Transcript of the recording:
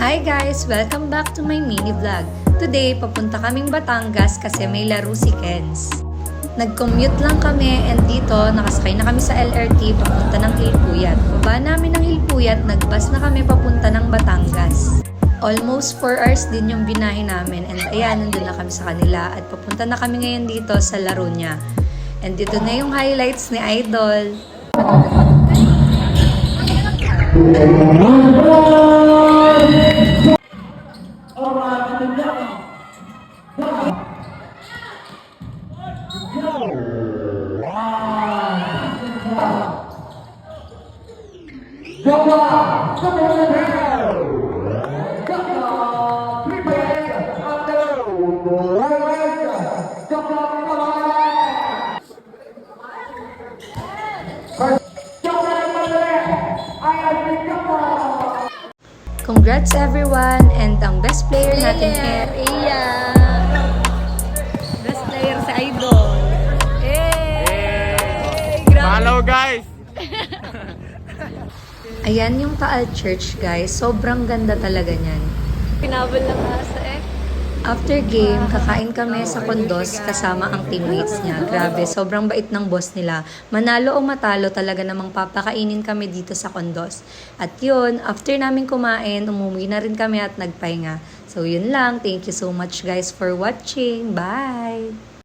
Hi guys! Welcome back to my mini vlog. Today, papunta kaming Batangas kasi may laro si Kenz. Nag-commute lang kami and dito, nakasakay na kami sa LRT papunta ng Hilpuyat. Baba namin ng Hilpuyat, nag-bus na kami papunta ng Batangas. Almost 4 hours din yung binahe namin and ayan, nandun na kami sa kanila at papunta na kami ngayon dito sa laro niya. And dito na yung highlights ni Idol. Congrats everyone! And ang best player natin Iya. Best player sa Idol. Hey! Follow guys! Ayan yung Taal Church guys. Sobrang ganda talaga niyan. Pinabol ng asa eh. After game, kakain kami sa Condos kasama ang teammates niya. Grabe, sobrang bait ng boss nila. Manalo o matalo talaga namang papakainin kami dito sa Condos. At yun, after namin kumain, umuwi na rin kami at nagpahinga. So yun lang. Thank you so much guys for watching. Bye!